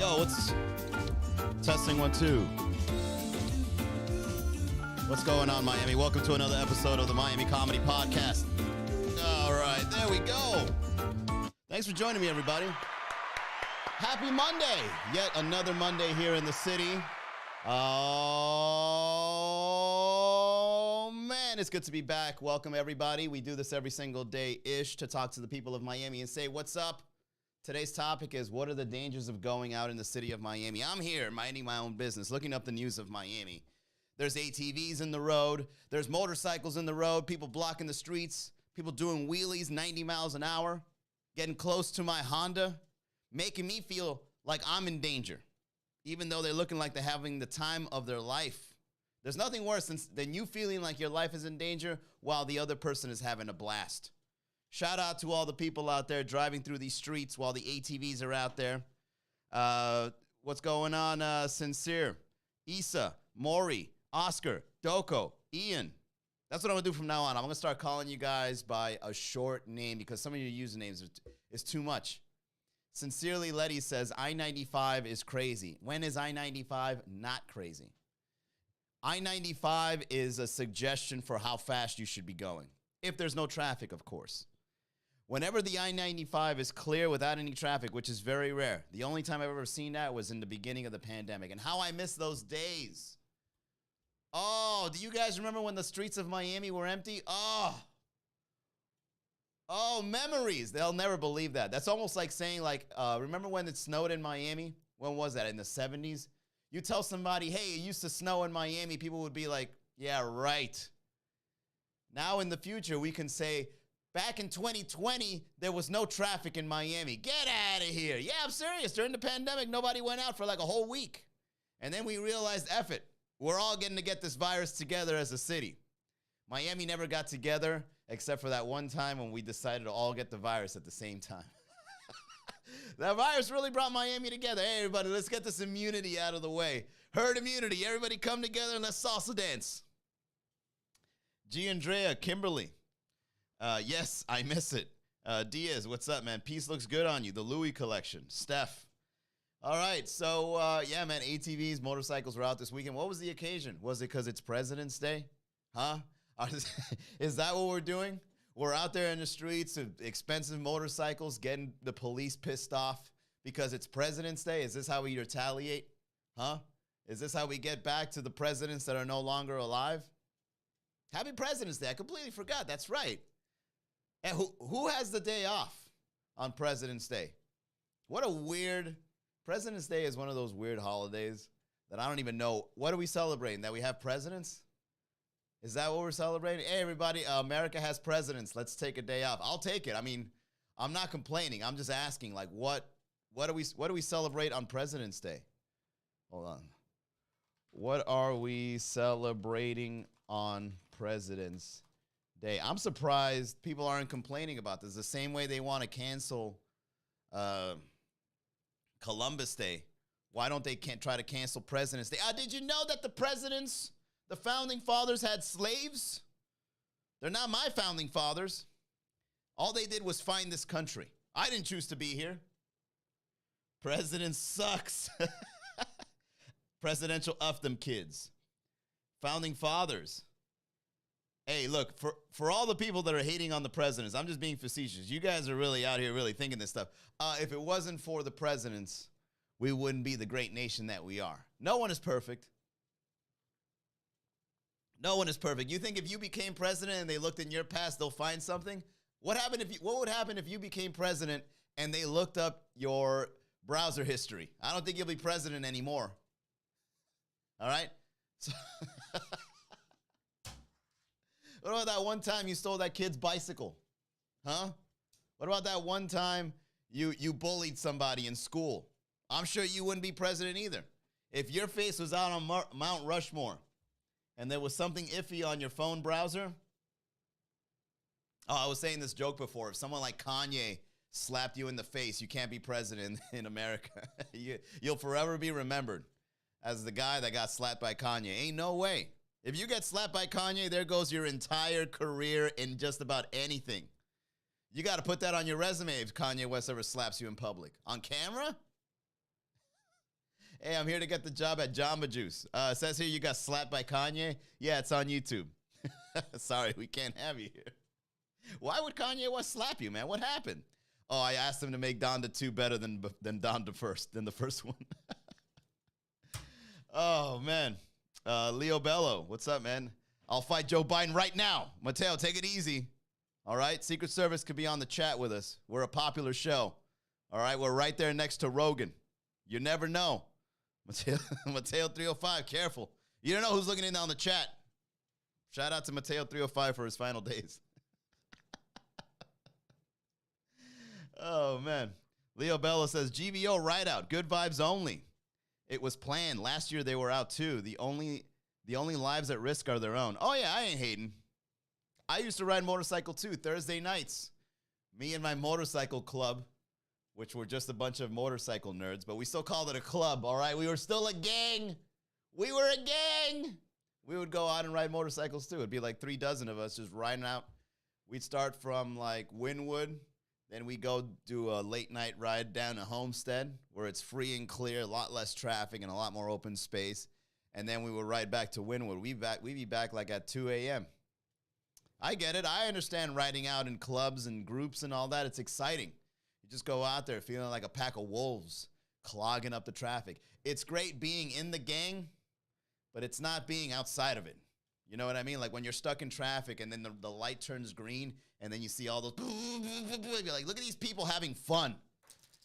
Yo, what's testing 1 2? What's going on, Miami? Welcome to another episode of the Miami Comedy Podcast. All right, there we go. Thanks for joining me, everybody. Happy Monday. Yet another Monday here in the city. Oh, man, it's good to be back. Welcome, everybody. We do this every single day-ish to talk to the people of Miami and say, what's up? Today's topic is, what are the dangers of going out in the city of Miami? I'm here minding my own business, looking up the news of Miami. There's ATVs in the road. There's motorcycles in the road, people blocking the streets, people doing wheelies 90 miles an hour, getting close to my Honda, making me feel like I'm in danger, even though they're looking like they're having the time of their life. There's nothing worse than you feeling like your life is in danger while the other person is having a blast. Shout out to all the people out there driving through these streets while the ATVs are out there. What's going on, Sincere, Issa, Maury, Oscar, Doko, Ian. That's what I'm going to do from now on. I'm going to start calling you guys by a short name because some of your usernames is too much. Sincerely, Letty says, I-95 is crazy. When is I-95 not crazy? I-95 is a suggestion for how fast you should be going. If there's no traffic, of course. Whenever the I-95 is clear without any traffic, which is very rare. The only time I've ever seen that was in the beginning of the pandemic. And how I miss those days. Oh, do you guys remember when the streets of Miami were empty? Oh, memories. They'll never believe that. That's almost like saying, remember when it snowed in Miami? When was that, in the 70s? You tell somebody, hey, it used to snow in Miami, people would be like, yeah, right. Now in the future, we can say, back in 2020, there was no traffic in Miami. Get out of here. Yeah, I'm serious. During the pandemic, nobody went out for like a whole week. And then we realized, F it. We're all getting to get this virus together as a city. Miami never got together except for that one time when we decided to all get the virus at the same time. That virus really brought Miami together. Hey, everybody, let's get this immunity out of the way. Herd immunity. Everybody come together and let's salsa dance. G. Andrea, Kimberly. Yes, I miss it. Diaz, what's up, man? Peace looks good on you. The Louis collection. Steph. All right, so, yeah, man, ATVs, motorcycles were out this weekend. What was the occasion? Was it because it's President's Day? Huh? Is that what we're doing? We're out there in the streets of expensive motorcycles getting the police pissed off because it's President's Day? Is this how we retaliate? Huh? Is this how we get back to the presidents that are no longer alive? Happy President's Day. I completely forgot. That's right. And who has the day off on President's Day? What a weird... President's Day is one of those weird holidays that I don't even know. What are we celebrating? That we have presidents? Is that what we're celebrating? Hey, everybody, America has presidents. Let's take a day off. I'll take it. I mean, I'm not complaining. I'm just asking, like, what do we celebrate on President's Day? Hold on. What are we celebrating on President's Day? I'm surprised people aren't complaining about this. The same way they want to cancel Columbus Day. Why don't they try to cancel President's Day? Did you know that the founding fathers had slaves? They're not my founding fathers. All they did was find this country. I didn't choose to be here. President sucks. Presidential F them kids. Founding fathers. Hey, look, for all the people that are hating on the presidents, I'm just being facetious. You guys are really out here really thinking this stuff. If it wasn't for the presidents, we wouldn't be the great nation that we are. No one is perfect. No one is perfect. You think if you became president and they looked in your past, they'll find something? What would happen if you became president and they looked up your browser history? I don't think you'll be president anymore. All right? So what about that one time you stole that kid's bicycle? Huh? What about that one time you bullied somebody in school? I'm sure you wouldn't be president either. If your face was out on Mount Rushmore and there was something iffy on your phone browser. Oh, I was saying this joke before. If someone like Kanye slapped you in the face, you can't be president in America. You'll forever be remembered as the guy that got slapped by Kanye. Ain't no way. If you get slapped by Kanye, there goes your entire career in just about anything. You got to put that on your resume if Kanye West ever slaps you in public. On camera? Hey, I'm here to get the job at Jamba Juice. It says here you got slapped by Kanye. Yeah, it's on YouTube. Sorry, we can't have you here. Why would Kanye West slap you, man? What happened? Oh, I asked him to make Donda 2 better than Donda than the first one. Oh, man. Leo Bello, what's up, man? I'll fight Joe Biden right now. Mateo, take it easy. All right? Secret Service could be on the chat with us. We're a popular show. All right? We're right there next to Rogan. You never know. Mateo 305, careful. You don't know who's looking in on the chat. Shout out to Mateo 305 for his final days. Oh, man. Leo Bello says, GVO ride out. Good vibes only. It was planned. Last year they were out too. The only lives at risk are their own. Oh, yeah, I ain't hating. I used to ride motorcycle too, Thursday nights. Me and my motorcycle club, which were just a bunch of motorcycle nerds, but we still called it a club, all right? We were still a gang. We were a gang. We would go out and ride motorcycles too. It'd be like 3 dozen of us just riding out. We'd start from like Wynwood. Then we go do a late night ride down to Homestead where it's free and clear, a lot less traffic and a lot more open space. And then we would ride back to Wynwood. We'd be back like at 2 a.m. I get it. I understand riding out in clubs and groups and all that. It's exciting. You just go out there feeling like a pack of wolves clogging up the traffic. It's great being in the gang, but it's not being outside of it. You know what I mean? Like when you're stuck in traffic and then the light turns green and then you see all those, you're like, look at these people having fun.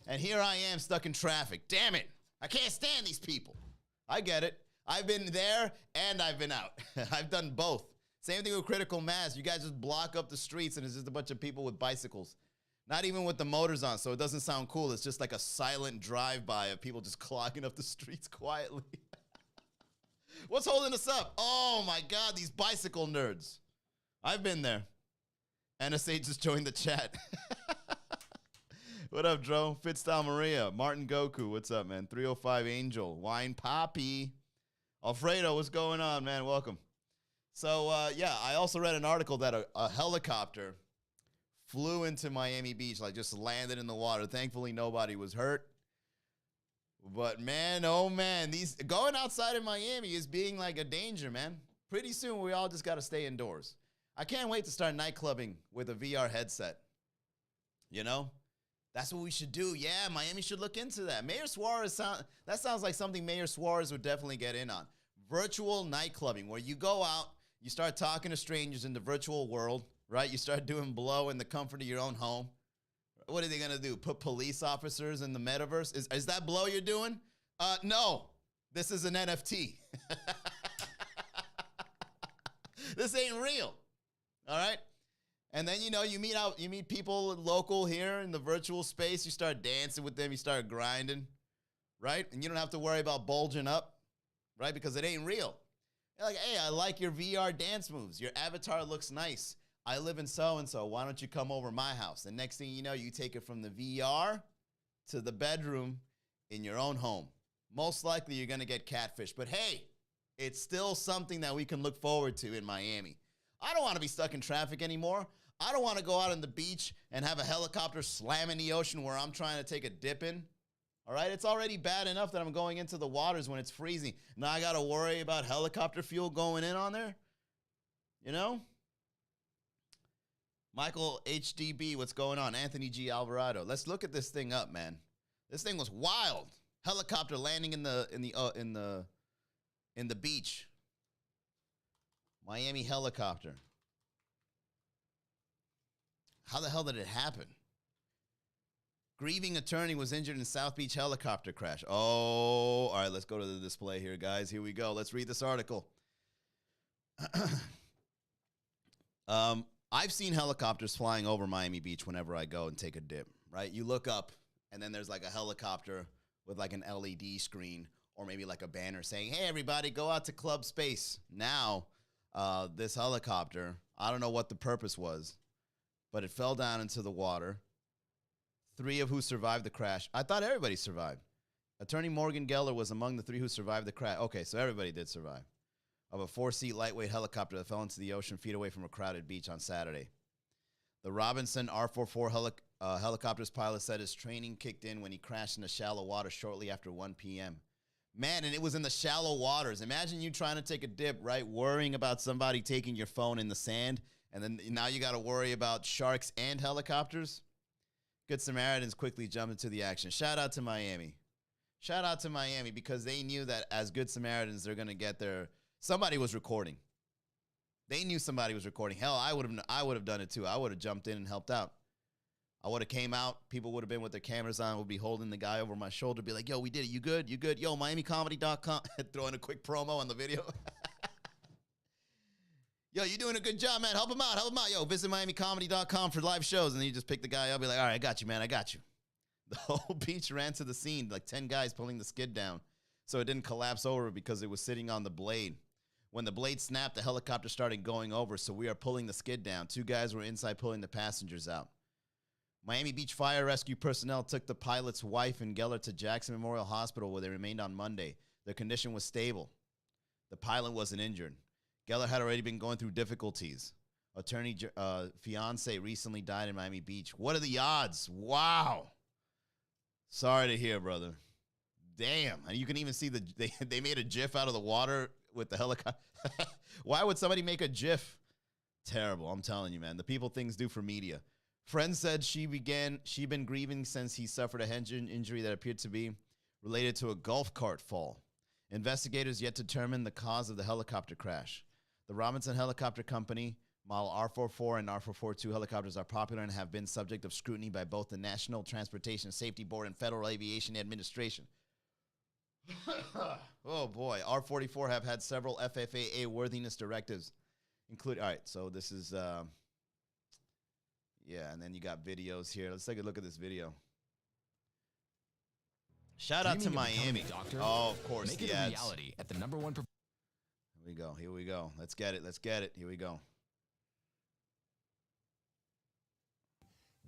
And here I am stuck in traffic. Damn it. I can't stand these people. I get it. I've been there and I've been out. I've done both. Same thing with critical mass. You guys just block up the streets and it's just a bunch of people with bicycles. Not even with the motors on, so it doesn't sound cool. It's just like a silent drive-by of people just clogging up the streets quietly. What's holding us up? Oh my God, these bicycle nerds. I've been there. NSA just joined the chat. What up, Dro? Fitstyle Maria. Martin Goku, what's up, man? 305 Angel. Wine Poppy. Alfredo, what's going on, man? Welcome. So, yeah, I also read an article that a helicopter flew into Miami Beach, like just landed in the water. Thankfully, nobody was hurt. But man, oh man, going outside in Miami is being like a danger, man. Pretty soon, we all just got to stay indoors. I can't wait to start night clubbing with a VR headset. You know? That's what we should do. Yeah, Miami should look into that. Mayor Suarez, that sounds like something Mayor Suarez would definitely get in on. Virtual night clubbing, where you go out, you start talking to strangers in the virtual world, right? You start doing blow in the comfort of your own home. What are they going to do? Put police officers in the metaverse? Is that blow you're doing? No. This is an NFT. This ain't real. All right? And then, you know, you meet people local here in the virtual space. You start dancing with them. You start grinding, right? And you don't have to worry about bulging up, right? Because it ain't real. You're like, hey, I like your VR dance moves. Your avatar looks nice. I live in so-and-so. Why don't you come over my house? And next thing you know, you take it from the VR to the bedroom in your own home. Most likely you're going to get catfish. But hey, it's still something that we can look forward to in Miami. I don't want to be stuck in traffic anymore. I don't want to go out on the beach and have a helicopter slam in the ocean where I'm trying to take a dip in. All right? It's already bad enough that I'm going into the waters when it's freezing. Now I got to worry about helicopter fuel going in on there? You know? Michael HDB, what's going on? Anthony G. Alvarado. Let's look at this thing up, man. This thing was wild. Helicopter landing in the beach. Miami helicopter. How the hell did it happen? Grieving attorney was injured in South Beach helicopter crash. Oh, all right, let's go to the display here, guys. Here we go. Let's read this article. I've seen helicopters flying over Miami Beach whenever I go and take a dip, right? You look up, and then there's like a helicopter with like an LED screen or maybe like a banner saying, hey, everybody, go out to club space. Now, this helicopter, I don't know what the purpose was, but it fell down into the water. 3 of who survived the crash. I thought everybody survived. Attorney Morgan Geller was among the 3 who survived the crash. Okay, so everybody did survive. Of a 4-seat lightweight helicopter that fell into the ocean feet away from a crowded beach on Saturday. The Robinson R44 helicopter's pilot said his training kicked in when he crashed into shallow water shortly after 1 p.m. Man, and it was in the shallow waters. Imagine you trying to take a dip, right? Worrying about somebody taking your phone in the sand. And then now you got to worry about sharks and helicopters. Good Samaritans quickly jumped into the action. Shout out to Miami. Shout out to Miami because they knew that as Good Samaritans, they're going to get their... Somebody was recording. They knew somebody was recording. Hell, I would have done it too. I would have jumped in and helped out. I would have came out. People would have been with their cameras on, would be holding the guy over my shoulder, be like, yo, we did it. You good? You good? Yo, MiamiComedy.com. Throwing a quick promo on the video. Yo, you doing a good job, man. Help him out. Help him out. Yo, visit MiamiComedy.com for live shows. And then you just pick the guy up, be like, all right, I got you, man. I got you. The whole beach ran to the scene, like 10 guys pulling the skid down so it didn't collapse over because it was sitting on the blade. When the blade snapped, the helicopter started going over, so we are pulling the skid down. 2 guys were inside pulling the passengers out. Miami Beach Fire Rescue personnel took the pilot's wife and Geller to Jackson Memorial Hospital, where they remained on Monday. Their condition was stable. The pilot wasn't injured. Geller had already been going through difficulties. Attorney fiance recently died in Miami Beach. What are the odds? Wow. Sorry to hear, brother. Damn. And you can even see they made a GIF out of the water with the helicopter. Why would somebody make a GIF? Terrible. I'm telling you, man. The people things do for media. Friends said she'd been grieving since he suffered a head injury that appeared to be related to a golf cart fall. Investigators yet to determine the cause of the helicopter crash. The Robinson Helicopter Company, model R44 and R442 helicopters are popular and have been subject of scrutiny by both the National Transportation Safety Board and Federal Aviation Administration. Oh boy, R44 have had several FFAA worthiness directives, including, all right, so this is, yeah, and then you got videos here. Let's take a look at this video. Shout out to Miami. Oh, of course, Make it a reality at the #1. Here we go. Here we go. Let's get it. Let's get it. Here we go.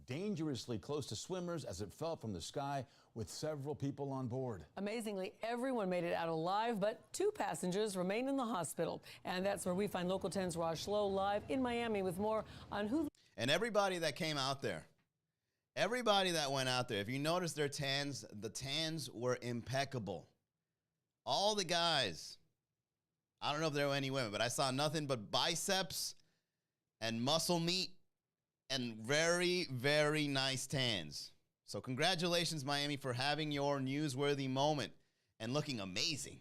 Dangerously close to swimmers as it fell from the sky with several people on board. Amazingly, everyone made it out alive, but 2 passengers remain in the hospital. And that's where we find Local 10's Raj Lowe live in Miami with more on who... And everybody that came out there, everybody that went out there, if you notice their tans, the tans were impeccable. All the guys, I don't know if there were any women, but I saw nothing but biceps and muscle meat and very, very nice tans. So congratulations, Miami, for having your newsworthy moment and looking amazing.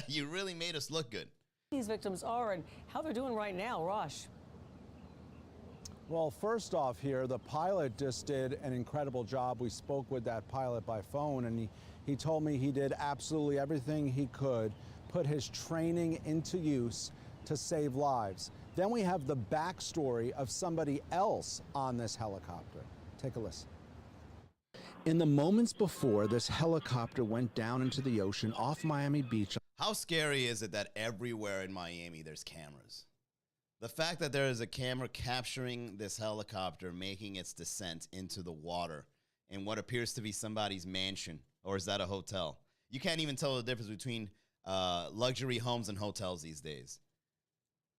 You really made us look good. These victims are and how they're doing right now. Rosh. Well, first off here, the pilot just did an incredible job. We spoke with that pilot by phone, and he told me he did absolutely everything he could, put his training into use to save lives. Then we have the backstory of somebody else on this helicopter. Take a listen. In the moments before this helicopter went down into the ocean off Miami Beach. How scary is it that everywhere in Miami there's cameras? The fact that there is a camera capturing this helicopter making its descent into the water in what appears to be somebody's mansion, or is that a hotel? You can't even tell the difference between luxury homes and hotels these days.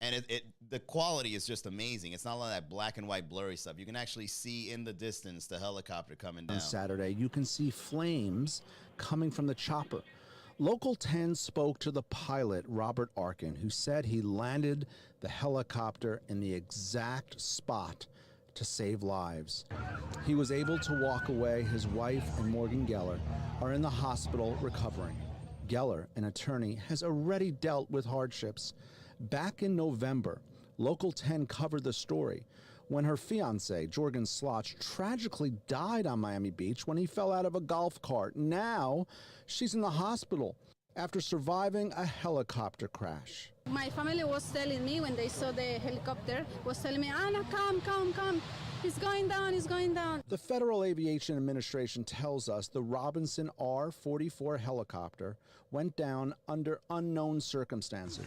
And the quality is just amazing. It's not like that black and white blurry stuff. You can actually see in the distance the helicopter coming down. On Saturday, you can see flames coming from the chopper. Local 10 spoke to the pilot, Robert Arkin, who said he landed the helicopter in the exact spot to save lives. He was able to walk away. His wife and Morgan Geller are in the hospital recovering. Geller, an attorney, has already dealt with hardships. Back in November, Local 10 covered the story when her fiance, Jorgen Slotch, tragically died on Miami Beach when he fell out of a golf cart. Now, she's in the hospital after surviving a helicopter crash. My family was telling me when they saw the helicopter, was telling me, Anna, come. He's going down, he's going down. The Federal Aviation Administration tells us the Robinson R-44 helicopter went down under unknown circumstances.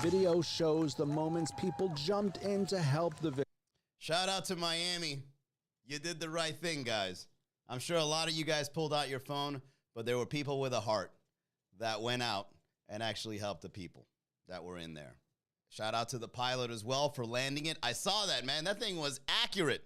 Video shows the moments people jumped in to help the victim. Shout out to Miami. You did the right thing, guys. I'm sure a lot of you guys pulled out your phone, but there were people with a heart that went out and actually helped the people that were in there. Shout out to the pilot as well for landing it. I saw that, man. That thing was accurate.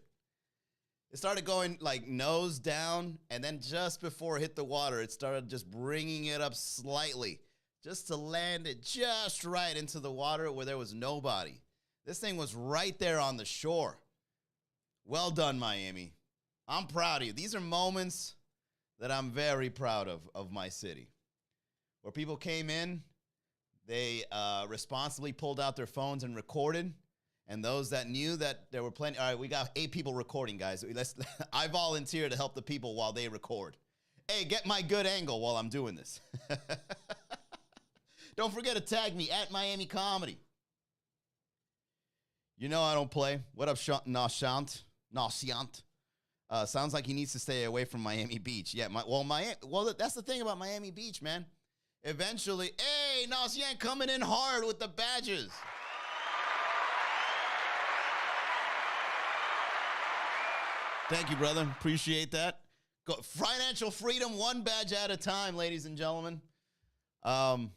It started going like nose down, and then just before it hit the water, it started just bringing it up slightly, just to land it just right into the water where there was nobody. This thing was right there on the shore. Well done, Miami. I'm proud of you. These are moments that I'm very proud of my city. Where people came in, they responsibly pulled out their phones and recorded. And those that knew that there were plenty, all right, we got 8 people recording, guys. I volunteer to help the people while they record. Hey, get my good angle while I'm doing this. Don't forget to tag me at Miami Comedy. You know I don't play. What up, Nashant? Sounds like he needs to stay away from Miami Beach. Yeah, well, that's the thing about Miami Beach, man. Eventually, hey, Nashant coming in hard with the badges. Thank you, brother. Appreciate that. Financial freedom, one badge at a time, ladies and gentlemen. Well,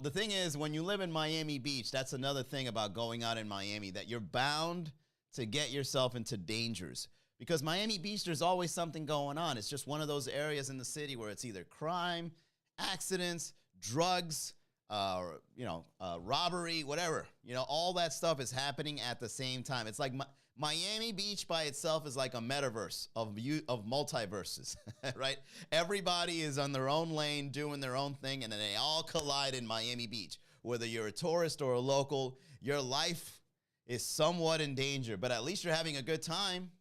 the thing is, when you live in Miami Beach, that's another thing about going out in Miami, that you're bound to get yourself into dangers. Because Miami Beach, there's always something going on. It's just one of those areas in the city where it's either crime, accidents, drugs, robbery, whatever. All that stuff is happening at the same time. It's like Miami Beach by itself is like a metaverse of multiverses, right? Everybody is on their own lane doing their own thing, and then they all collide in Miami Beach. Whether you're a tourist or a local, your life is somewhat in danger, but at least you're having a good time.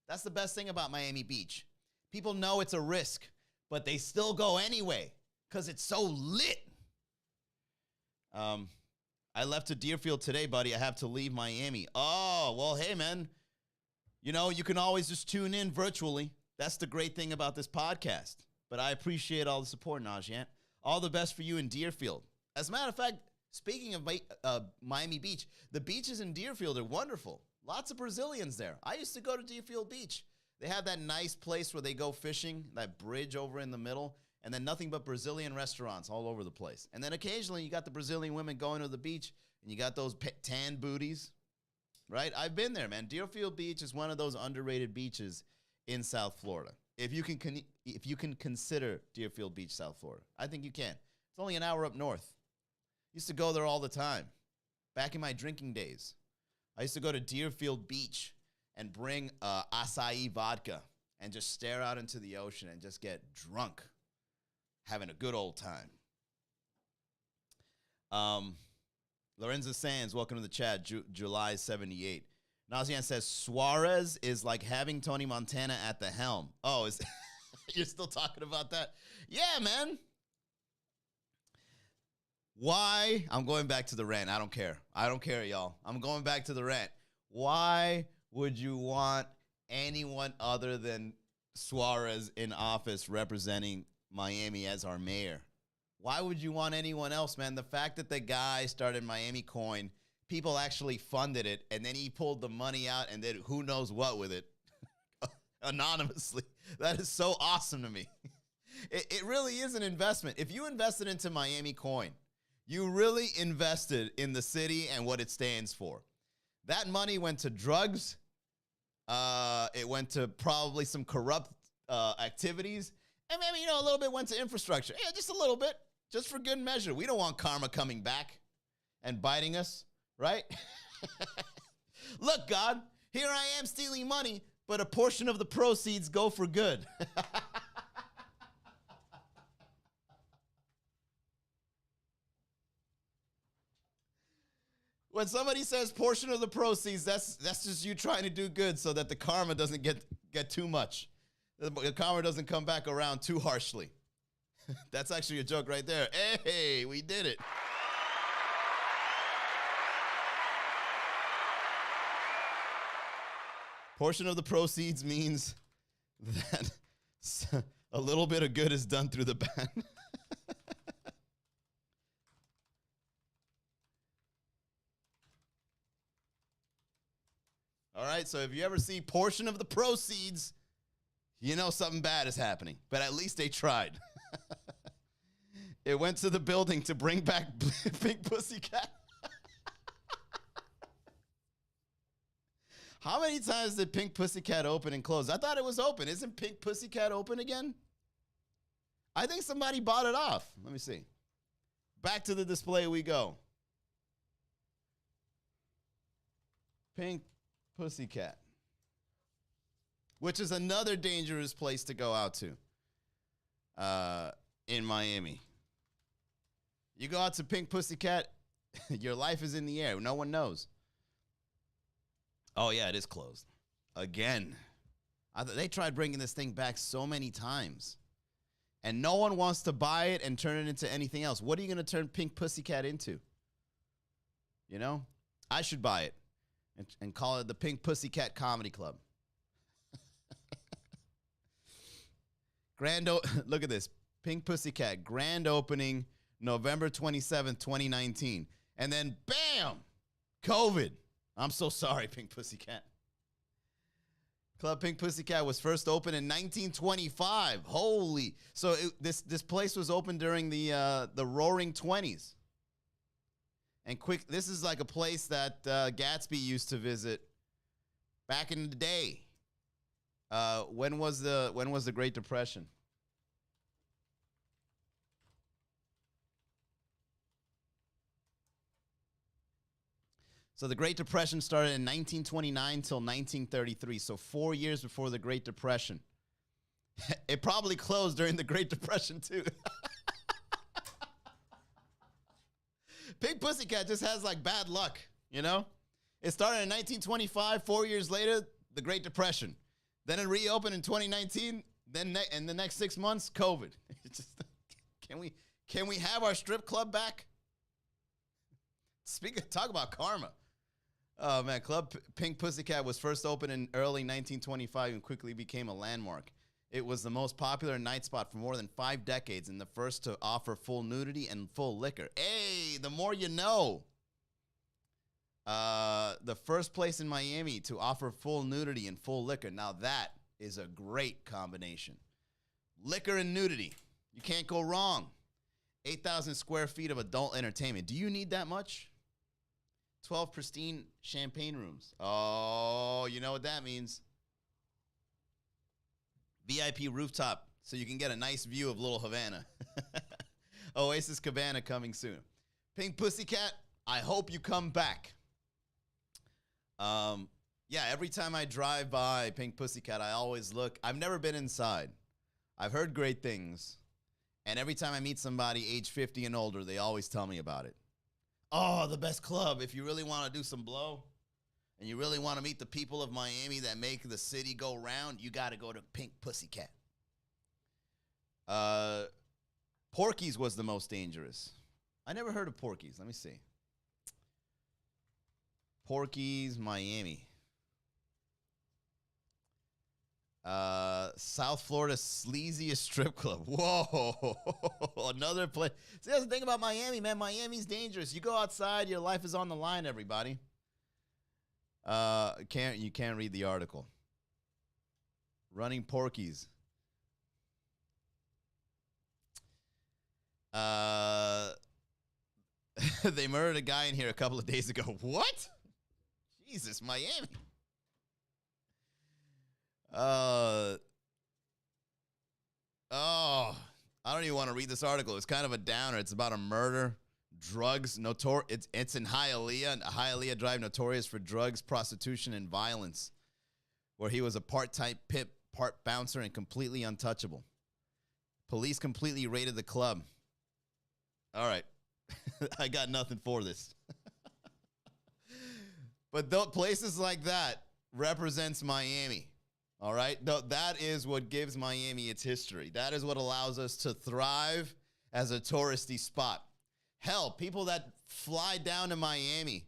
That's the best thing about Miami Beach. People know it's a risk, but they still go anyway because it's so lit. I left to Deerfield today, buddy. I have to leave Miami. Oh, well, hey, man. You can always just tune in virtually. That's the great thing about this podcast. But I appreciate all the support, Najant. All the best for you in Deerfield. As a matter of fact, speaking of Miami Beach, the beaches in Deerfield are wonderful. Lots of Brazilians there. I used to go to Deerfield Beach. They have that nice place where they go fishing, that bridge over in the middle, and then nothing but Brazilian restaurants all over the place. And then occasionally you got the Brazilian women going to the beach, and you got those tan booties, right? I've been there, man. Deerfield Beach is one of those underrated beaches in South Florida. If you can consider Deerfield Beach, South Florida, I think you can. It's only an hour up north. Used to go there all the time. Back in my drinking days, I used to go to Deerfield Beach and bring acai vodka and just stare out into the ocean and just get drunk, having a good old time. Lorenzo Sands, welcome to the chat, July 78. Nazian says, Suarez is like having Tony Montana at the helm. Oh, you're still talking about that? Yeah, man. Why? I'm going back to the rant. I don't care, y'all. I'm going back to the rant. Why would you want anyone other than Suarez in office representing Miami as our mayor? Why would you want anyone else, man? The fact that the guy started Miami Coin, people actually funded it, and then he pulled the money out and did who knows what with it anonymously. That is so awesome to me. It really is an investment. If you invested into Miami Coin, you really invested in the city and what it stands for. That money went to drugs. It went to probably some corrupt activities. And maybe, a little bit went to infrastructure. Yeah, just a little bit. Just for good measure. We don't want karma coming back and biting us, right? Look, God, here I am stealing money, but a portion of the proceeds go for good. When somebody says portion of the proceeds, that's just you trying to do good so that the karma doesn't get too much. The karma doesn't come back around too harshly. That's actually a joke right there. Hey, we did it. Portion of the proceeds means that a little bit of good is done through the bad. All right, so if you ever see portion of the proceeds, you know something bad is happening. But at least they tried. It went to the building to bring back Big Pussycat. How many times did Pink Pussycat open and close? I thought it was open. Isn't Pink Pussycat open again? I think somebody bought it off. Let me see. Back to the display we go. Pink Pussycat, which is another dangerous place to go out to in Miami. You go out to Pink Pussycat, your life is in the air. No one knows. Oh, yeah, it is closed. Again. They tried bringing this thing back so many times. And no one wants to buy it and turn it into anything else. What are you going to turn Pink Pussycat into? You know? I should buy it and call it the Pink Pussycat Comedy Club. Look at this. Pink Pussycat, grand opening November 27th, 2019. And then, bam, COVID. I'm so sorry, Pink Pussycat. Club Pink Pussycat was first opened in 1925. Holy. So this place was open during the Roaring 20s. And this is like a place that Gatsby used to visit back in the day. When was the Great Depression? So the Great Depression started in 1929 till 1933, so 4 years before the Great Depression. It probably closed during the Great Depression, too. Pink Pussycat just has, like, bad luck, you know? It started in 1925, 4 years later, the Great Depression. Then it reopened in 2019, then in the next 6 months, COVID. It's just, can we have our strip club back? Talk about karma. Oh, man, Club Pink Pussycat was first opened in early 1925 and quickly became a landmark. It was the most popular night spot for more than 5 decades and the first to offer full nudity and full liquor. Hey, the more you know. The first place in Miami to offer full nudity and full liquor. Now that is a great combination. Liquor and nudity. You can't go wrong. 8,000 square feet of adult entertainment. Do you need that much? 12 pristine champagne rooms. Oh, you know what that means. VIP rooftop, so you can get a nice view of Little Havana. Oasis Cabana coming soon. Pink Pussycat, I hope you come back. Yeah, every time I drive by Pink Pussycat, I always look. I've never been inside. I've heard great things. And every time I meet somebody age 50 and older, they always tell me about it. Oh, the best club. If you really want to do some blow and you really want to meet the people of Miami that make the city go round, you got to go to Pink Pussycat. Porky's was the most dangerous. I never heard of Porky's. Let me see. Porky's, Miami. South Florida's sleaziest strip club. Whoa, another place. See, that's the thing about Miami, man. Miami's dangerous. You go outside, your life is on the line, everybody. You can't read the article. Running Porky's. They murdered a guy in here a couple of days ago. What? Jesus, Miami. I don't even want to read this article. It's kind of a downer. It's about a murder, drugs, it's in Hialeah. Hialeah Drive, notorious for drugs, prostitution, and violence, where he was a part-time pimp, part bouncer, and completely untouchable. Police completely raided the club. All right. I got nothing for this. But places like that represents Miami. All right? That is what gives Miami its history. That is what allows us to thrive as a touristy spot. Hell, people that fly down to Miami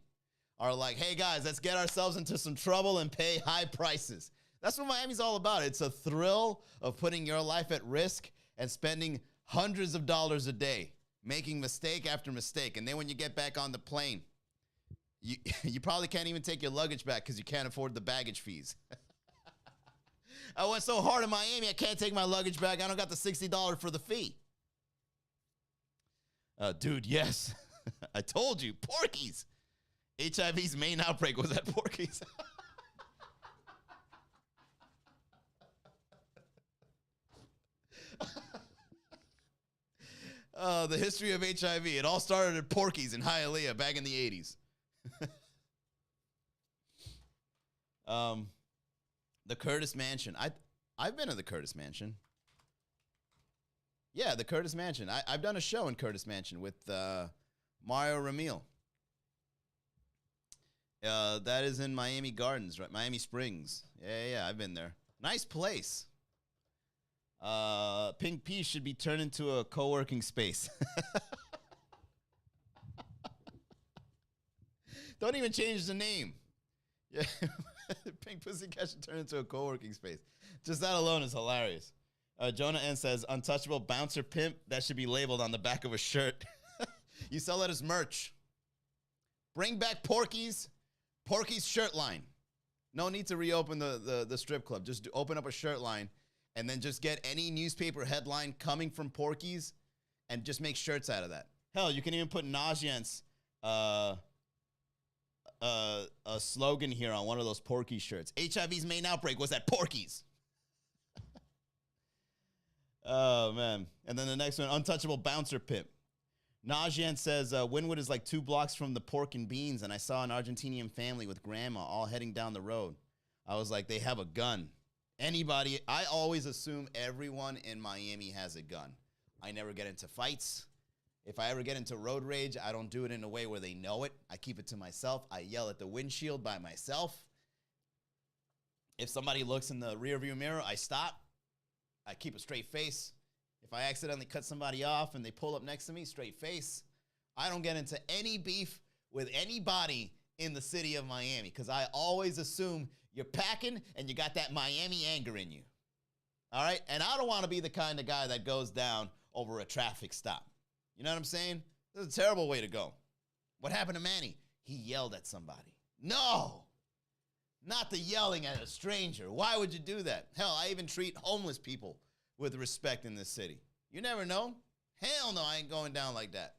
are like, hey, guys, let's get ourselves into some trouble and pay high prices. That's what Miami's all about. It's a thrill of putting your life at risk and spending hundreds of dollars a day, making mistake after mistake. And then when you get back on the plane, you probably can't even take your luggage back because you can't afford the baggage fees. I went so hard in Miami, I can't take my luggage back. I don't got the $60 for the fee. Dude, yes. I told you, Porky's. HIV's main outbreak was at Porky's. The history of HIV. It all started at Porky's in Hialeah back in the 80s. The Curtis Mansion. I've been to the Curtis Mansion. Yeah, the Curtis Mansion. I've done a show in Curtis Mansion with Mario Ramil. That is in Miami Gardens, right? Miami Springs. Yeah, I've been there. Nice place. Pink Pea should be turned into a co-working space. Don't even change the name. Yeah, Pink Pussycat should turn into a co-working space. Just that alone is hilarious. Jonah N says, untouchable bouncer pimp. That should be labeled on the back of a shirt. You sell it as merch. Bring back Porky's shirt line. No need to reopen the strip club. Just open up a shirt line and then just get any newspaper headline coming from Porky's and just make shirts out of that. Hell, you can even put Najent's a slogan here on one of those Porky's shirts. HIV's main outbreak was at Porky's. Oh, man. And then the next one, untouchable bouncer pimp. Najent says, Wynwood is like 2 blocks from the Pork and Beans, and I saw an Argentinian family with grandma all heading down the road. I was like, they have a gun. Anybody, I always assume everyone in Miami has a gun. I never get into fights. If I ever get into road rage, I don't do it in a way where they know it. I keep it to myself. I yell at the windshield by myself. If somebody looks in the rearview mirror, I stop. I keep a straight face. If I accidentally cut somebody off and they pull up next to me, straight face. I don't get into any beef with anybody in the city of Miami because I always assume you're packing and you got that Miami anger in you. All right? And I don't want to be the kind of guy that goes down over a traffic stop. You know what I'm saying? This is a terrible way to go. What happened to Manny? He yelled at somebody. No! Not the yelling at a stranger. Why would you do that? Hell, I even treat homeless people with respect in this city. You never know. Hell no, I ain't going down like that.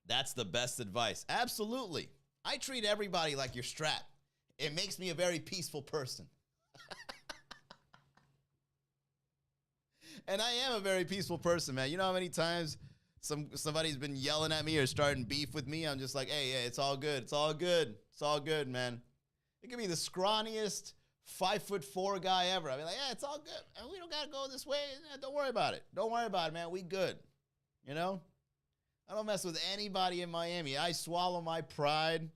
That's the best advice. Absolutely. I treat everybody like you're strapped. It makes me a very peaceful person. And I am a very peaceful person, man. You know how many times somebody's been yelling at me or starting beef with me? I'm just like, hey, it's all good. It's all good. It's all good, man. It could be the scrawniest 5'4" guy ever. I'll be like, yeah, it's all good. We don't got to go this way. Don't worry about it. Don't worry about it, man. We good. You know? I don't mess with anybody in Miami. I swallow my pride,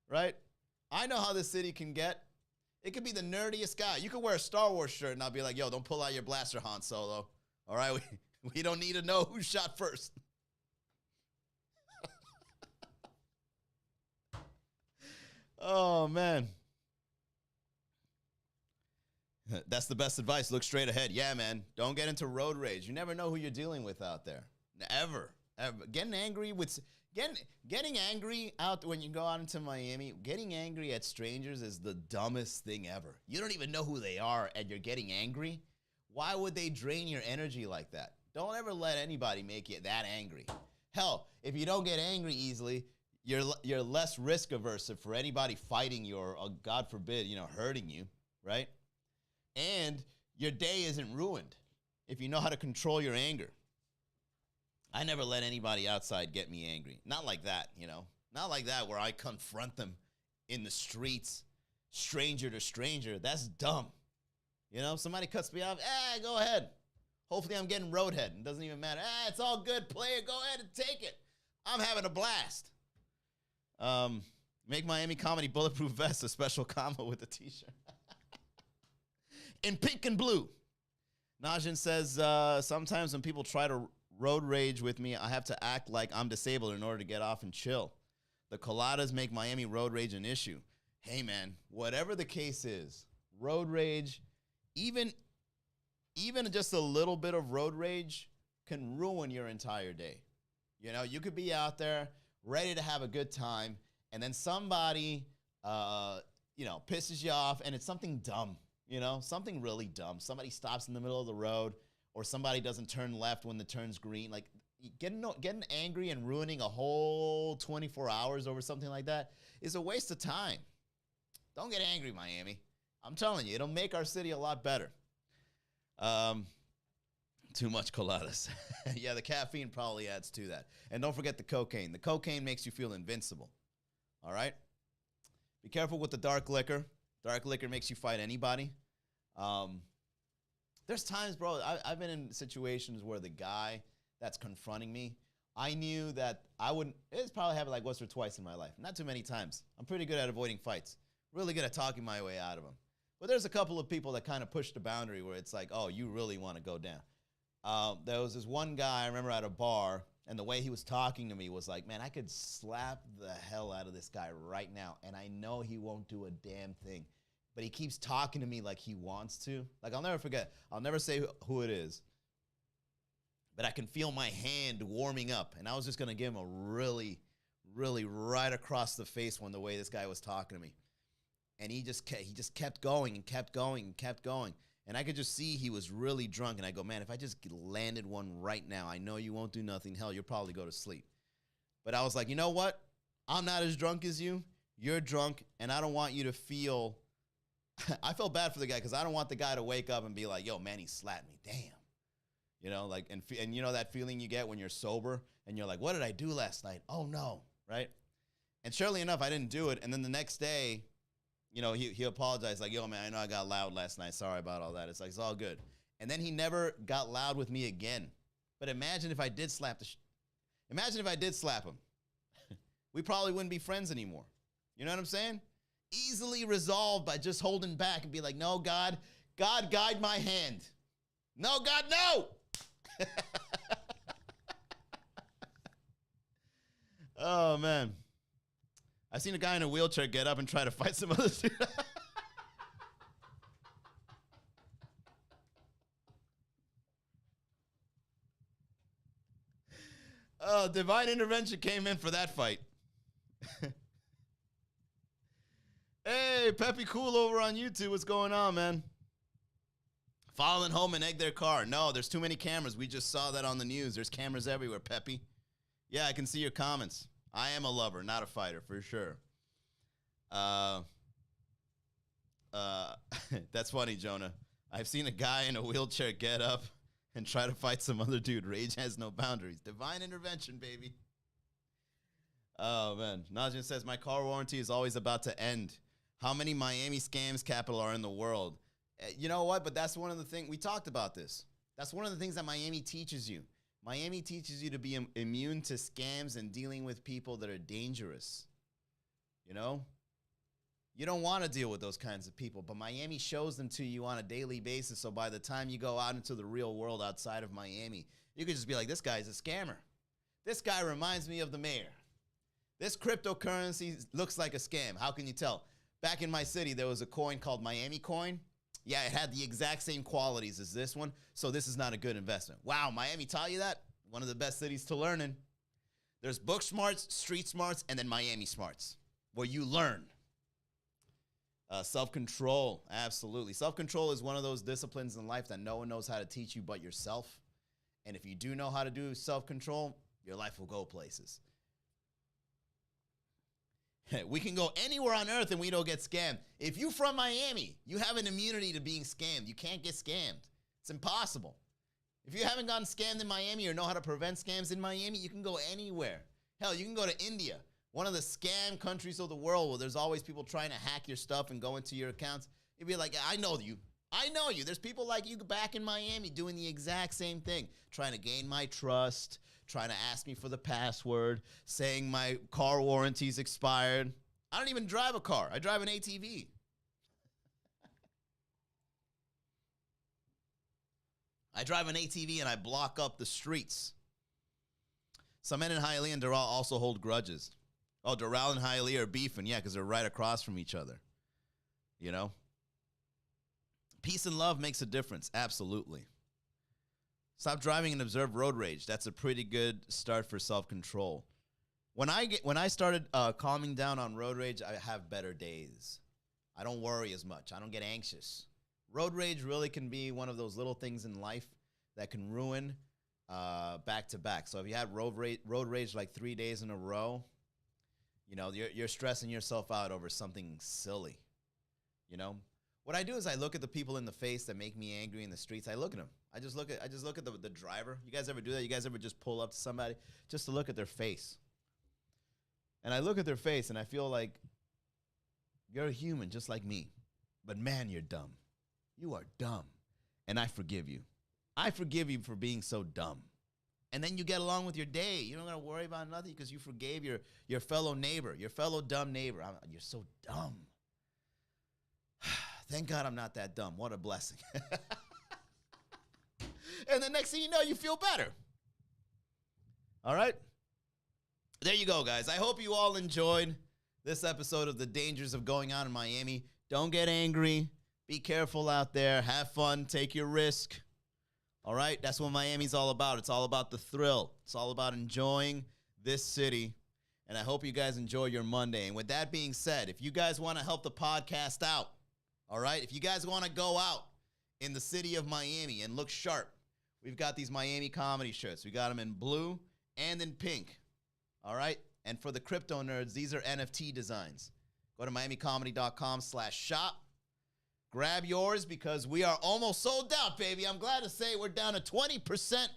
right? I know how this city can get. It could be the nerdiest guy. You could wear a Star Wars shirt and I'll be like, yo, don't pull out your blaster, Han Solo. All right? We don't need to know who shot first. Oh, man. That's the best advice. Look straight ahead. Yeah, man. Don't get into road rage. You never know who you're dealing with out there. Ever. Getting angry out when you go out into Miami, getting angry at strangers is the dumbest thing ever. You don't even know who they are and you're getting angry. Why would they drain your energy like that? Don't ever let anybody make you that angry. Hell, if you don't get angry easily, you're less risk averse for anybody fighting you or, God forbid, hurting you, right? And your day isn't ruined if you know how to control your anger. I never let anybody outside get me angry. Not like that, Not like that where I confront them in the streets, stranger to stranger. That's dumb. Somebody cuts me off, go ahead. Hopefully I'm getting roadhead. It doesn't even matter. It's all good, player. Go ahead and take it. I'm having a blast. Make Miami Comedy Bulletproof Vest a special combo with the t-shirt. In pink and blue. Najin says, sometimes when people try to road rage with me, I have to act like I'm disabled in order to get off and chill. The coladas make Miami road rage an issue. Hey, man, whatever the case is, road rage, even just a little bit of road rage can ruin your entire day. You could be out there ready to have a good time, and then somebody, pisses you off, and it's something dumb, something really dumb. Somebody stops in the middle of the road, or somebody doesn't turn left when the turn's green. Like, getting angry and ruining a whole 24 hours over something like that is a waste of time. Don't get angry, Miami. I'm telling you, it'll make our city a lot better. Too much coladas. Yeah, the caffeine probably adds to that. And don't forget the cocaine. The cocaine makes you feel invincible. All right? Be careful with the dark liquor. Dark liquor makes you fight anybody. There's times, bro, I've been in situations where the guy that's confronting me, I knew that I wouldn't, it's probably happened like once or twice in my life. Not too many times. I'm pretty good at avoiding fights. Really good at talking my way out of them. But there's a couple of people that kind of push the boundary where it's like, oh, you really want to go down. There was this one guy I remember at a bar, and the way he was talking to me was like, man, I could slap the hell out of this guy right now, and I know he won't do a damn thing. But he keeps talking to me like he wants to. Like, I'll never forget. I'll never say who it is. But I can feel my hand warming up, and I was just going to give him a really, really right across the face when the way this guy was talking to me. And he just kept going and kept going and kept going. And I could just see he was really drunk. And I go, man, if I just landed one right now, I know you won't do nothing. Hell, you'll probably go to sleep. But I was like, you know what? I'm not as drunk as you. You're drunk, and I don't want you to feel... I felt bad for the guy because I don't want the guy to wake up and be like, yo, man, he slapped me. Damn. You know, like, and you know that feeling you get when you're sober and you're like, what did I do last night? Oh, no, right? And surely enough, I didn't do it. And then the next day, you know, he apologized, like, yo, man, I know I got loud last night. Sorry about all that. It's like, it's all good. And then he never got loud with me again. But imagine if I did slap imagine if I did slap him. We probably wouldn't be friends anymore. You know what I'm saying? Easily resolved by just holding back and be like, no, God, guide my hand. No, God, no. Oh, man. I've seen a guy in a wheelchair get up and try to fight some other dude. Oh, divine intervention came in for that fight. Hey, Peppy Cool over on YouTube. What's going on, man? Following home and egg their car. No, there's too many cameras. We just saw that on the news. There's cameras everywhere, Peppy. Yeah, I can see your comments. I am a lover, not a fighter, for sure. That's funny, Jonah. I've seen a guy in a wheelchair get up and try to fight some other dude. Rage has no boundaries. Divine intervention, baby. Oh, man. Najin says, my car warranty is always about to end. How many Miami scams capital are in the world? You know what? But that's one of the things. We talked about this. That's one of the things that Miami teaches you. Miami teaches you to be immune to scams and dealing with people that are dangerous. You know? You don't want to deal with those kinds of people, but Miami shows them to you on a daily basis. So by the time you go out into the real world outside of Miami, you could just be like, this guy's a scammer. This guy reminds me of the mayor. This cryptocurrency looks like a scam. How can you tell? Back in my city, there was a coin called Miami coin. Yeah, it had the exact same qualities as this one, so this is not a good investment. Wow, Miami taught you that? One of the best cities to learn in. There's book smarts, street smarts, and then Miami smarts, where you learn. Self-control, absolutely. Self-control is one of those disciplines in life that no one knows how to teach you but yourself. And if you do know how to do self-control, your life will go places. We can go anywhere on earth and we don't get scammed. If you're from Miami, you have an immunity to being scammed. You can't get scammed. It's impossible. If you haven't gotten scammed in Miami or know how to prevent scams in Miami, you can go anywhere. Hell, you can go to India, one of the scam countries of the world where there's always people trying to hack your stuff and go into your accounts. You'd be like, I know you. I know you. There's people like you back in Miami doing the exact same thing, trying to gain my trust, trying to ask me for the password, saying my car warranty's expired. I don't even drive a car. I drive an ATV. I drive an ATV and I block up the streets. Some men in Hialeah and Doral also hold grudges. Oh, Doral and Hialeah are beefing. Yeah, because they're right across from each other. You know? Peace and love makes a difference. Absolutely. Stop driving and observe road rage. That's a pretty good start for self-control. When I started calming down on road rage, I have better days. I don't worry as much. I don't get anxious. Road rage really can be one of those little things in life that can ruin back to back. So if you had road rage like 3 days in a row, you know, you're stressing yourself out over something silly. You know, What I do is I look at the people in the face that make me angry in the streets. I look at them. I just look at the driver. You guys ever do that? You guys ever just pull up to somebody just to look at their face? And I look at their face and I feel like you're a human just like me. But man, you're dumb. You are dumb. And I forgive you. I forgive you for being so dumb. And then you get along with your day. You don't got to worry about nothing because you forgave your fellow neighbor, your fellow dumb neighbor. You're so dumb. Thank God I'm not that dumb. What a blessing. And the next thing you know, you feel better. All right? There you go, guys. I hope you all enjoyed this episode of The Dangers of Going Out in Miami. Don't get angry. Be careful out there. Have fun. Take your risk. All right? That's what Miami's all about. It's all about the thrill. It's all about enjoying this city. And I hope you guys enjoy your Monday. And with that being said, if you guys want to help the podcast out, all right? If you guys want to go out in the city of Miami and look sharp, we've got these Miami comedy shirts. We got them in blue and in pink, all right? And for the crypto nerds, these are NFT designs. Go to miamicomedy.com/shop. Grab yours because we are almost sold out, baby. I'm glad to say we're down to 20%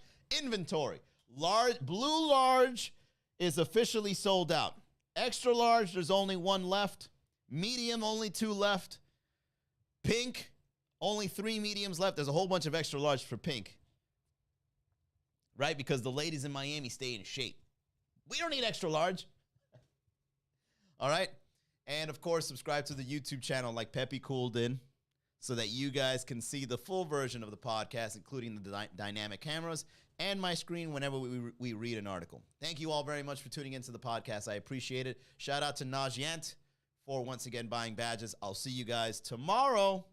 inventory. Blue large is officially sold out. Extra large, there's only one left. Medium, only 2 left. Pink, only 3 mediums left. There's a whole bunch of extra large for pink. Right? Because the ladies in Miami stay in shape. We don't need extra large. All right? And, of course, subscribe to the YouTube channel like Pepe Cool did so that you guys can see the full version of the podcast, including the dynamic cameras and my screen whenever we read an article. Thank you all very much for tuning into the podcast. I appreciate it. Shout out to Najient for once again buying badges. I'll see you guys tomorrow.